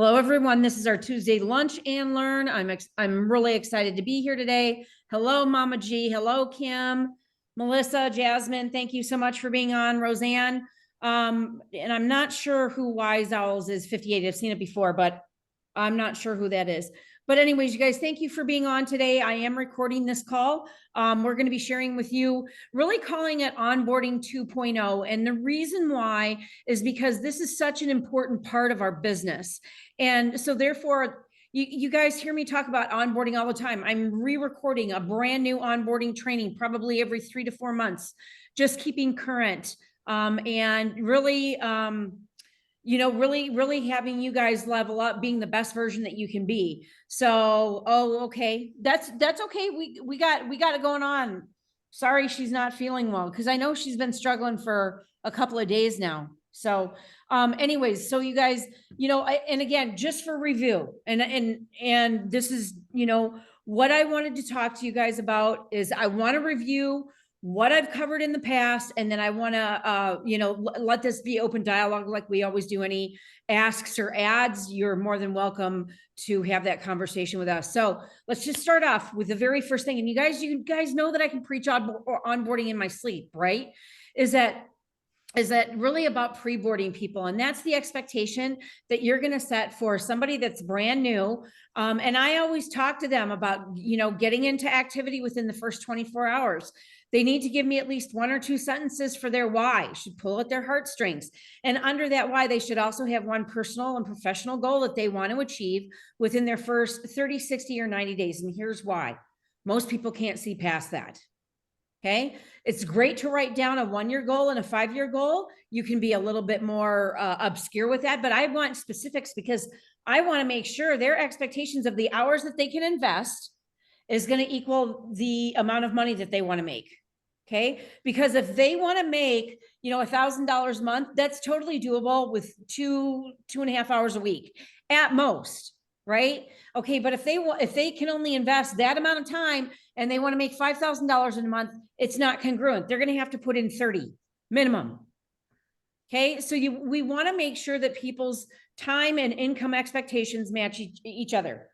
Hello, everyone. This is our Tuesday Lunch and Learn. I'm really excited to be here today. Hello, Mama G. Hello, Kim, Melissa, Jasmine. Thank you so much for being on. Roseanne. And I'm not sure who Wise Owls is 58. I've seen it before, but I'm not sure who that is. But anyways, you guys, thank you for being on today. I am recording this call. We're going to be sharing with you, really calling it Onboarding 2.0. And the reason why is because this is such an important part of our business. And so therefore, you guys hear me talk about onboarding all the time. I'm re-recording a brand new onboarding training, probably every 3 to 4 months, just keeping current and really, really having you guys level up, being the best version that you can be. So, okay, that's okay. We got it going on. Sorry, she's not feeling well, because I know she's been struggling for a couple of days now. So, anyways, so you guys, and again, just for review, and this is, what I wanted to talk to you guys about is I want to review what I've covered in the past. And then I want to, let this be open dialogue like we always do. Any asks or ads, you're more than welcome to have that conversation with us. So let's just start off with the very first thing. And you guys know that I can preach onboarding in my sleep, right? Is that really about pre-boarding people. And that's the expectation that you're going to set for somebody that's brand new. And I always talk to them about, getting into activity within the first 24 hours. They need to give me at least 1 or 2 sentences for their why, should pull at their heartstrings. And under that why, they should also have one personal and professional goal that they want to achieve within their first 30, 60, or 90 days. And here's why. Most people can't see past that. Okay. It's great to write down a 1-year goal and a 5-year goal. You can be a little bit more obscure with that, but I want specifics because I want to make sure their expectations of the hours that they can invest is going to equal the amount of money that they want to make. Okay. Because if they want to make, $1,000 a month, that's totally doable with 2.5 hours a week at most. Right. Okay. But if they can only invest that amount of time and they want to make $5,000 in a month, it's not congruent. They're going to have to put in 30 minimum. Okay. So we want to make sure that people's time and income expectations match each other.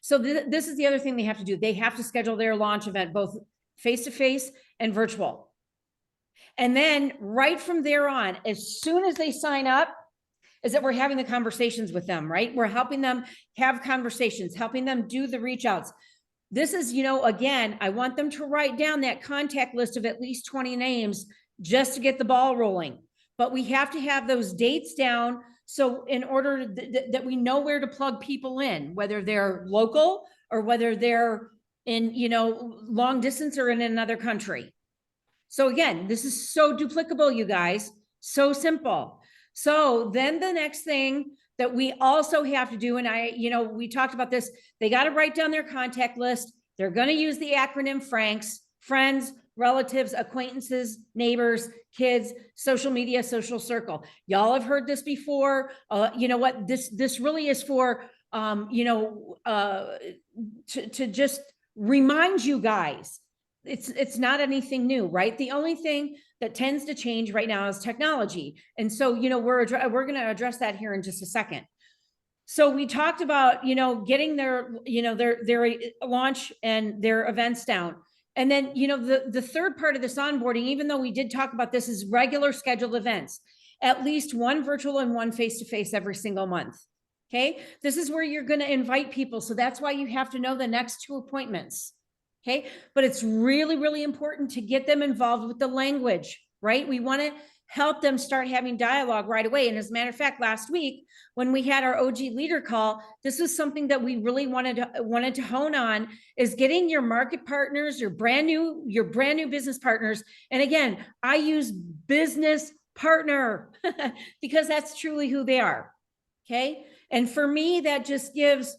So this is the other thing they have to do. They have to schedule their launch event, both face-to-face and virtual. And then right from there on, as soon as they sign up, is that we're having the conversations with them, right? We're helping them have conversations, helping them do the reach outs. This is, again, I want them to write down that contact list of at least 20 names just to get the ball rolling. But we have to have those dates down. So in order that we know where to plug people in, whether they're local or whether they're in, long distance or in another country. So again, this is so duplicable, you guys, so simple. So then the next thing that we also have to do, and we talked about this, they got to write down their contact list. They're going to use the acronym FRANKS, friends, relatives, acquaintances, neighbors, kids, social media, social circle. Y'all have heard this before. You know what? This really is for, to just remind you guys, it's not anything new, right? The only thing that tends to change right now is technology. And so, we're going to address that here in just a second. So we talked about, getting their launch and their events down. And then, the third part of this onboarding, even though we did talk about this, is regular scheduled events, at least 1 virtual and 1 face-to-face every single month. Okay. This is where you're going to invite people. So that's why you have to know the next 2 appointments. Okay. But it's really, really important to get them involved with the language, right? We want to help them start having dialogue right away. And as a matter of fact, last week, when we had our OG leader call, this was something that we really wanted to hone on, is getting your market partners, your brand new business partners. And again, I use business partner because that's truly who they are. Okay. And for me, that just gives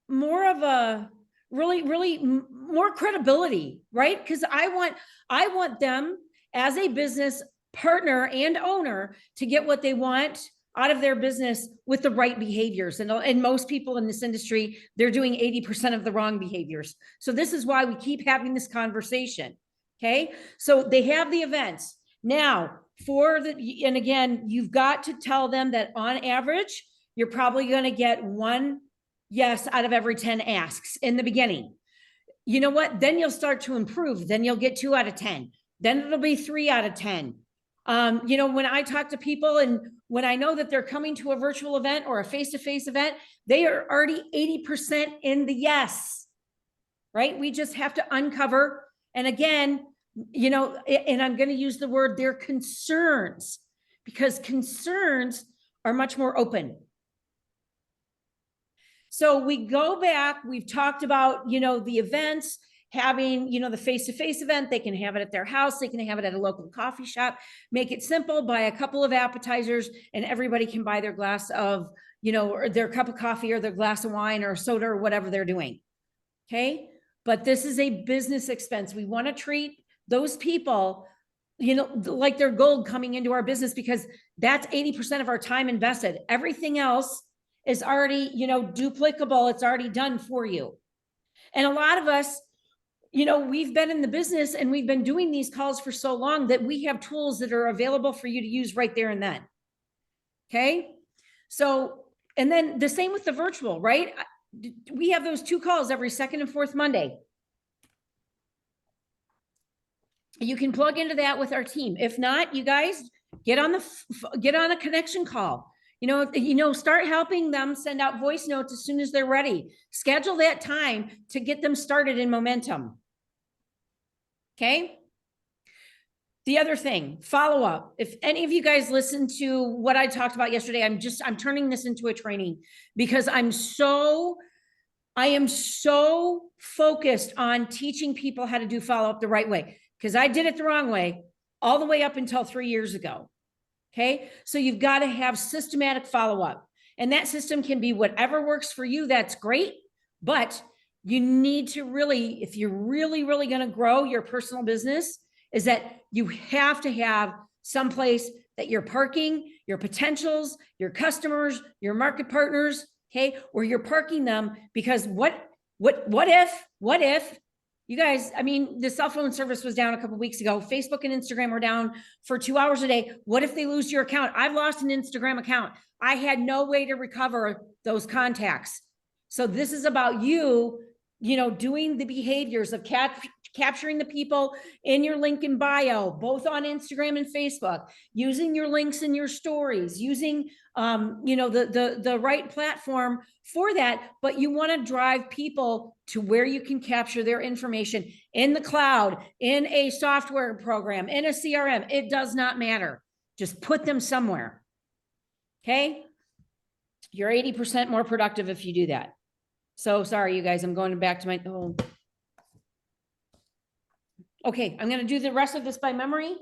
more of a really more credibility, right? Because I want them as a business partner and owner to get what they want out of their business with the right behaviors. And most people in this industry, they're doing 80% of the wrong behaviors. So this is why we keep having this conversation. Okay. So they have the events. Now and again, you've got to tell them that on average, you're probably going to get 1 yes out of every 10 asks in the beginning. You know what? Then you'll start to improve. Then you'll get 2 out of 10. Then it'll be 3 out of 10. You know, when I talk to people and when I know that they're coming to a virtual event or a face-to-face event, they are already 80% in the yes, right? We just have to uncover. And again, you know, and I'm going to use the word, their concerns, because concerns are much more open. So we go back, we've talked about, you know, the events, having, you know, the face-to-face event. They can have it at their house. They can have it at a local coffee shop. Make it simple, buy a couple of appetizers and everybody can buy their glass of, you know, or their cup of coffee or their glass of wine or soda or whatever they're doing. Okay. But this is a business expense. We want to treat those people, you know, like they're gold coming into our business, because that's 80% of our time invested. Everything else is already, you know, duplicable. It's already done for you. And a lot of us, you know, we've been in the business and we've been doing these calls for so long that we have tools that are available for you to use right there and then. Okay. So, and then the same with the virtual, right? We have those 2 calls every 2nd and 4th Monday. You can plug into that with our team. If not, you guys get on a connection call. You know, start helping them send out voice notes as soon as they're ready. Schedule that time to get them started in momentum. Okay. The other thing, follow up. If any of you guys listened to what I talked about yesterday, I'm turning this into a training because I am so focused on teaching people how to do follow up the right way, because I did it the wrong way all the way up until 3 years ago. Okay. So you've got to have systematic follow-up, and that system can be whatever works for you. That's great. But you need to really, if you're really going to grow your personal business, is that you have to have someplace that you're parking your potentials, your customers, your market partners. Okay. Or you're parking them, because what if you guys, I mean, the cell phone service was down a couple of weeks ago. Facebook and Instagram were down for 2 hours a day. What if they lose your account? I've lost an Instagram account. I had no way to recover those contacts. So this is about you, you know, doing the behaviors of capturing the people in your link in bio, both on Instagram and Facebook, using your links in your stories, using, you know, the right platform for that. But you want to drive people to where you can capture their information in the cloud, in a software program, in a CRM. It does not matter. Just put them somewhere. Okay. You're 80% more productive if you do that. So sorry, you guys, I'm going back to my, okay, I'm going to do the rest of this by memory.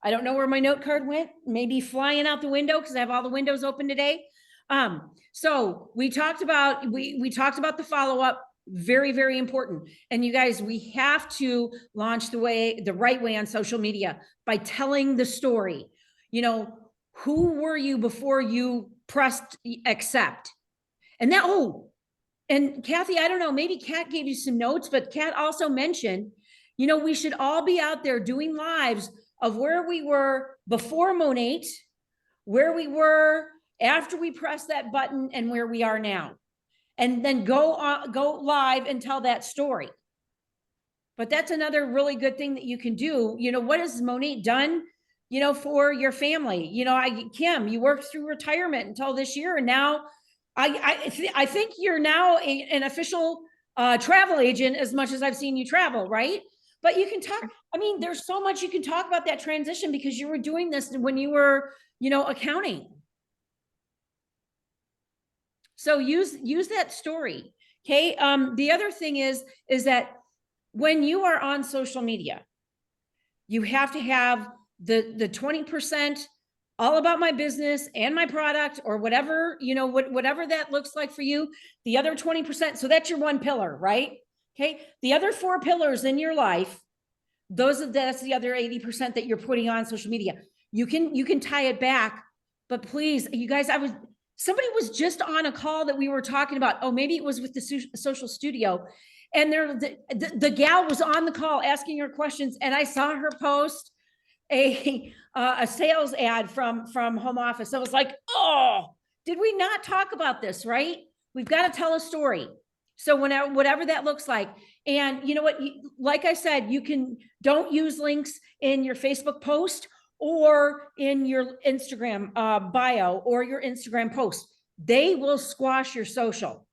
I don't know where my note card went, maybe flying out the window because I have all the windows open today. So we talked about, we talked about the follow-up, very important. And you guys, we have to launch the right way on social media by telling the story. You know, who were you before you pressed accept? And that, and Kathy, I don't know, maybe Kat gave you some notes, but Kat also mentioned, you know, we should all be out there doing lives of where we were before Monate, where we were after we pressed that button, and where we are now. And then go live and tell that story. But that's another really good thing that you can do. You know, what has Monate done, you know, for your family? You know, Kim, you worked through retirement until this year, and now I think you're now an official travel agent, as much as I've seen you travel, right? But you can talk, I mean, there's so much you can talk about that transition, because you were doing this when you were, you know, accounting. So use that story. Okay. The other thing is that when you are on social media, you have to have the 20% all about my business and my product, or whatever, you know, whatever that looks like for you. The other 20%. So that's your one pillar, right? Okay. The other 4 pillars in your life, that's the other 80% that you're putting on social media. You can tie it back, but please, you guys, somebody was just on a call that we were talking about. Oh, maybe it was with the social studio, and the gal was on the call asking her questions, and I saw her post a sales ad from home office. I was like, oh, did we we not talk about this, right? We've got to tell a story. So whatever that looks like. And you know what, like I said, don't use links in your Facebook post or in your Instagram bio or your Instagram post. They will squash your social.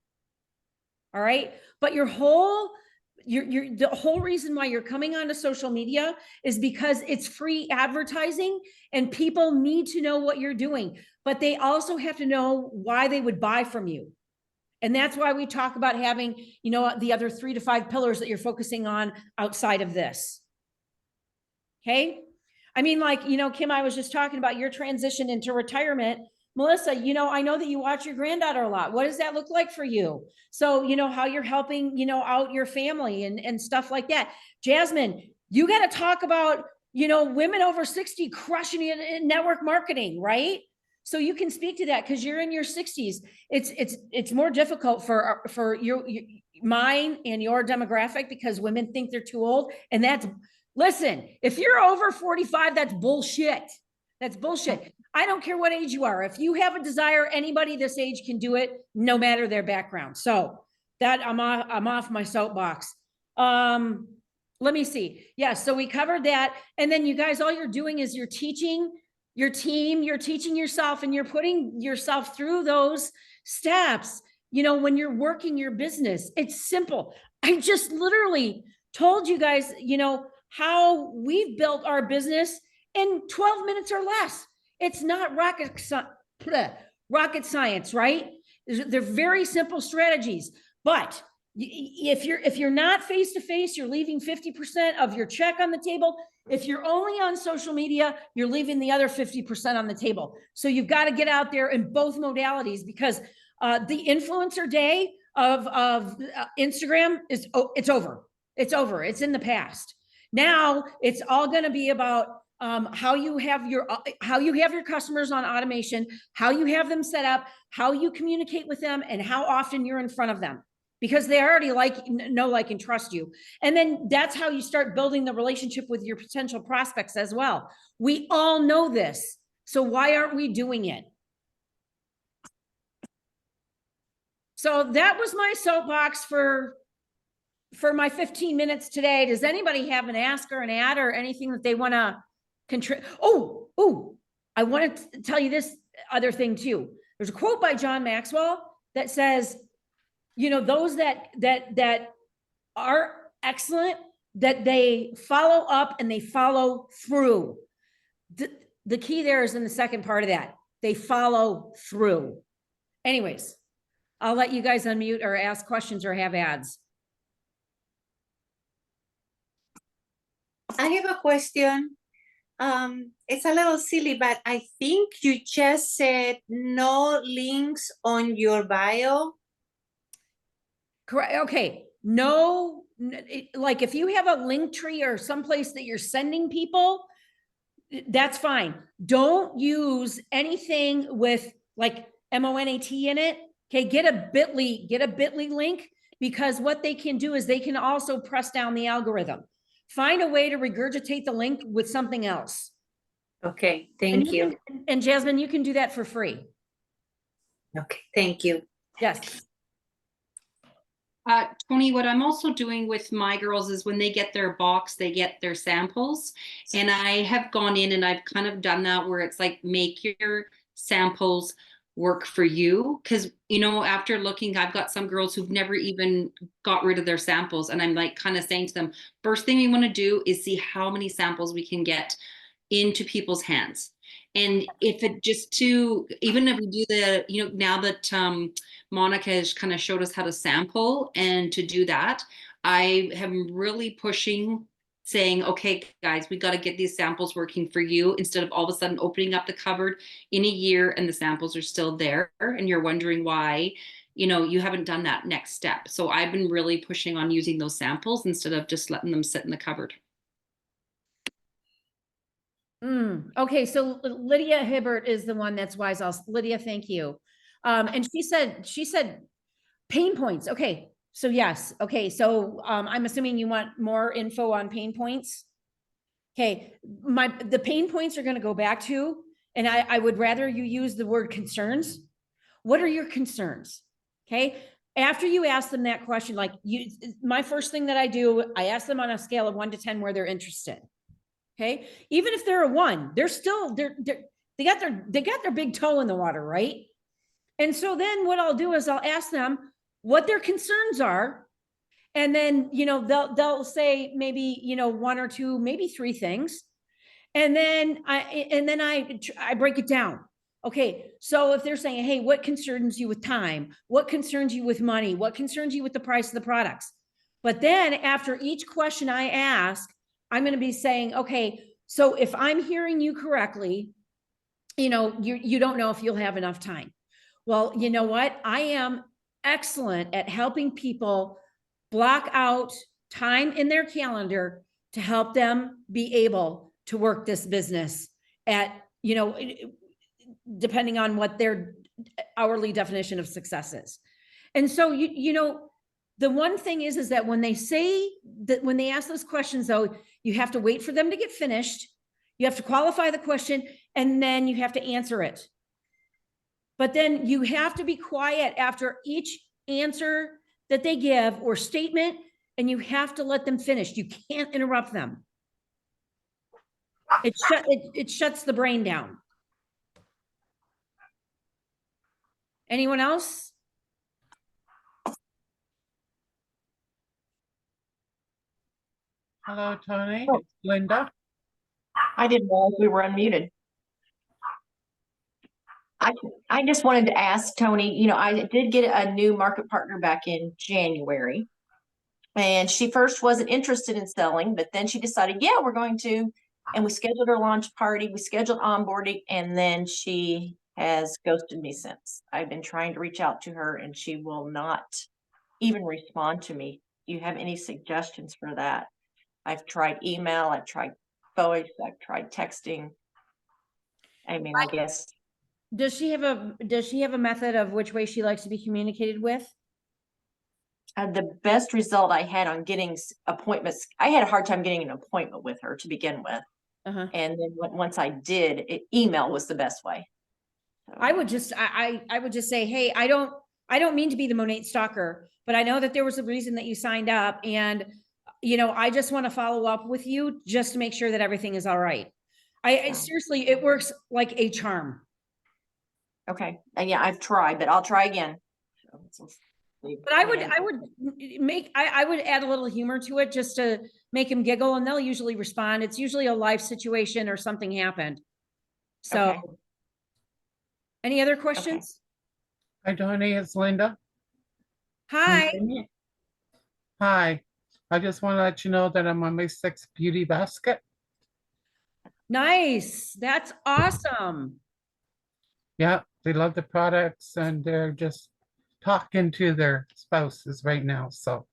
All right. But the whole reason why you're coming onto social media is because it's free advertising and people need to know what you're doing, but they also have to know why they would buy from you. And that's why we talk about having, the other 3 to 5 pillars that you're focusing on outside of this. Okay. I mean, like, Kim, I was just talking about your transition into retirement. Melissa, I know that you watch your granddaughter a lot. What does that look like for you? So, how you're helping, out your family and stuff like that. Jasmine, you got to talk about, women over 60 crushing it in network marketing, right? So you can speak to that because you're in your 60s. It's more difficult for mine and your demographic because women think they're too old. And listen, if you're over 45, that's bullshit. That's bullshit. I don't care what age you are. If you have a desire, anybody this age can do it, no matter their background. So that I'm off my soapbox. Let me see. Yeah, so we covered that. And then you guys, all you're doing is you're teaching your team, you're teaching yourself, and you're putting yourself through those steps. When you're working your business, it's simple. I just literally told you guys, how we've built our business in 12 minutes or less. It's not rocket science, right? They're very simple strategies. But if you're not face-to-face, you're leaving 50% of your check on the table. If you're only on social media, you're leaving the other 50% on the table. So you've got to get out there in both modalities because the influencer day of Instagram it's over. It's over. It's in the past. Now it's all going to be about how you have your customers on automation, how you have them set up, how you communicate with them, and how often you're in front of them because they already know, like, and trust you. And then that's how you start building the relationship with your potential prospects as well. We all know this. So why aren't we doing it? So that was my soapbox for my 15 minutes today. Does anybody have an ask or an add or anything that they want to contribute? Oh, I want to tell you this other thing too. There's a quote by John Maxwell that says, those that are excellent, that they follow up and they follow through. The key there is in the second part of that. They follow through. Anyways, I'll let you guys unmute or ask questions or have ads. I have a question. It's a little silly, but I think you just said no links on your bio. Correct. Okay. No, like if you have a link tree or someplace that you're sending people, that's fine. Don't use anything with like MONAT in it. Okay. Get a bit.ly link because what they can do is they can also press down the algorithm. Find a way to regurgitate the link with something else. Okay. Thank you. And Jasmine, you can do that for free. Okay. Thank you. Yes. Toni, what I'm also doing with my girls is when they get their box, they get their samples. And I have gone in and I've kind of done that where it's like, make your samples work for you. Because, after looking, I've got some girls who've never even got rid of their samples. And I'm like kind of saying to them, first thing we want to do is see how many samples we can get into people's hands. And if it even if we do the, now that Monica has kind of showed us how to sample and to do that, I am really pushing saying, okay, guys, we got to get these samples working for you instead of all of a sudden opening up the cupboard in a year and the samples are still there. And you're wondering why, you haven't done that next step. So I've been really pushing on using those samples instead of just letting them sit in the cupboard. Okay, so Lydia Hibbert is the one that's wise. Lydia, thank you. And she said pain points. Okay, so yes. Okay, so I'm assuming you want more info on pain points. Okay, the pain points are going to go back to, and I would rather you use the word concerns. what are your concerns? Okay. After you ask them that question, like my first thing that I do, I ask them on a scale of 1 to 10 where they're interested. Okay. Even if they're a 1, they're still, they got their big toe in the water, right? And so then what I'll do is I'll ask them what their concerns are. And then, they'll say maybe, 1 or 2, maybe 3 things. And then I break it down. Okay. So if they're saying, hey, what concerns you with time? What concerns you with money? What concerns you with the price of the products? But then after each question I ask, I'm going to be saying, okay, so if I'm hearing you correctly, you don't know if you'll have enough time. Well, you know what? I am excellent at helping people block out time in their calendar to help them be able to work this business at, depending on what their hourly definition of success is. And so, the one thing is that when they ask those questions, though, you have to wait for them to get finished. You have to qualify the question, and then you have to answer it. But then you have to be quiet after each answer that they give or statement, and you have to let them finish. You can't interrupt them. It shuts the brain down. Anyone else? Hello, Toni. It's Linda. I didn't realize we were unmuted. I just wanted to ask Toni, I did get a new market partner back in January. And she first wasn't interested in selling, but then she decided, yeah, we're going to. And we scheduled her launch party. We scheduled onboarding, and then she has ghosted me since. I've been trying to reach out to her, and she will not even respond to me. Do you have any suggestions for that? I've tried email, I've tried voice, I've tried texting. I mean, I guess. Does she have a method of which way she likes to be communicated with? The best result I had on getting appointments, I had a hard time getting an appointment with her to begin with. Uh-huh. And then once I did, email was the best way. So, I would just say, hey, I don't mean to be the Monate stalker, but I know that there was a reason that you signed up, and I just want to follow up with you just to make sure that everything is all right. I seriously, it works like a charm. okay. And yeah, I've tried, but I'll try again. But I would add a little humor to it just to make them giggle, and they'll usually respond. It's usually a life situation or something happened. So, okay. Any other questions? Hi, Toni. It's Linda. Hi. Hi. I just want to let you know that I'm on my 6th beauty basket. Nice. That's awesome. Yeah, they love the products, and they're just talking to their spouses right now. So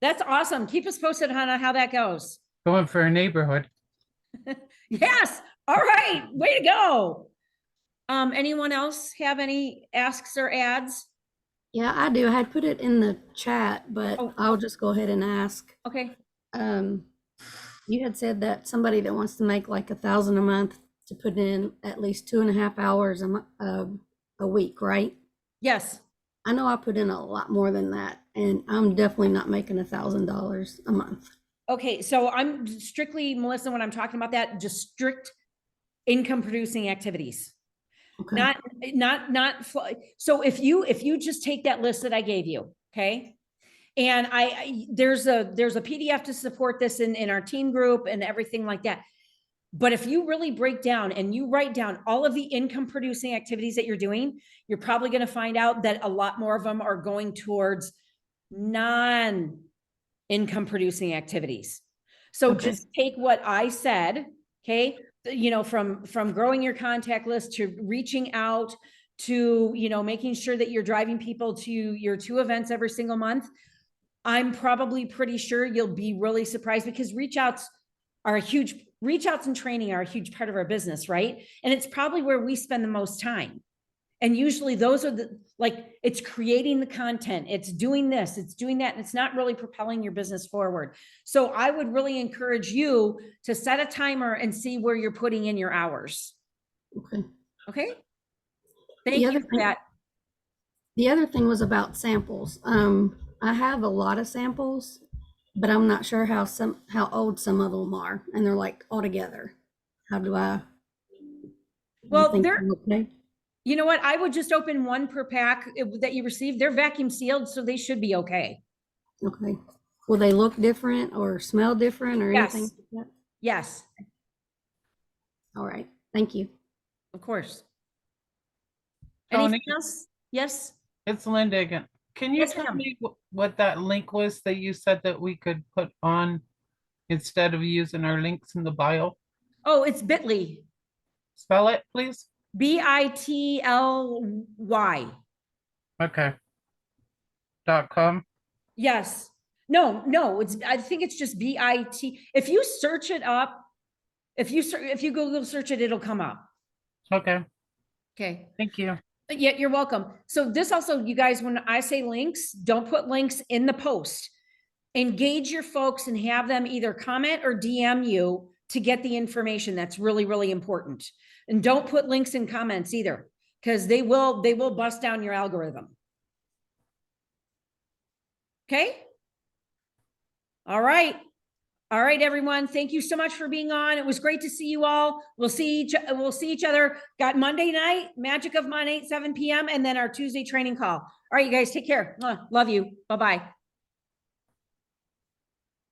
That's awesome. Keep us posted on how that goes. going for a neighborhood. Yes. All right. Way to go. Anyone else have any asks or ads? Yeah, I do. I had put it in the chat, but Oh. I'll just go ahead and ask. Okay. You had said that somebody that wants to make like $1,000 a month to put in at least 2.5 hours a week, right? Yes. I know I put in a lot more than that, and I'm definitely not making $1,000 a month. Okay. So I'm strictly, Melissa, when I'm talking about that, just strict income producing activities. Okay. So if you just take that list that I gave you, okay, and there's a PDF to support this in our team group and everything like that. But if you really break down and you write down all of the income producing activities that you're doing, you're probably going to find out that a lot more of them are going towards non-income producing activities. So Okay. just take what I said, okay, from growing your contact list to reaching out to, making sure that you're driving people to your 2 events every single month. I'm probably pretty sure you'll be really surprised, because reach outs and training are a huge part of our business, right? And it's probably where we spend the most time. And usually those are it's creating the content, it's doing this, it's doing that, and it's not really propelling your business forward. So I would really encourage you to set a timer and see where you're putting in your hours. Okay. Okay. Thank other you for thing- that. The other thing was about samples. I have a lot of samples, but I'm not sure how old some of them are, and they're like all together. How do I? you Well, think they're- I'm okay? You know what? I would just open one per pack that you received. They're vacuum sealed, so they should be okay. Okay. Will they look different or smell different or anything? Yes. like that? Yes, All right. Thank you. of course. Tony? Anything else? Yes? It's Linda again. Can you Yes, tell ma'am. me what that link was that you said that we could put on instead of using our links in the bio? Oh, it's Bitly. Spell it, please. Bitly. Okay. .com. Yes. No, I think it's just BIT. If you search it up, if you Google search it, it'll come up. Okay, Okay. thank you. Yeah, you're welcome. So this also, you guys, when I say links, don't put links in the post. Engage your folks and have them either comment or DM you to get the information. That's really, really important. And don't put links in comments either, because they will bust down your algorithm. Okay? All right. All right, everyone. Thank you so much for being on. It was great to see you all. We'll see each other. Got Monday night, Magic of Monday, 7 p.m. and then our Tuesday training call. All right, you guys, take care. Love you. Bye-bye.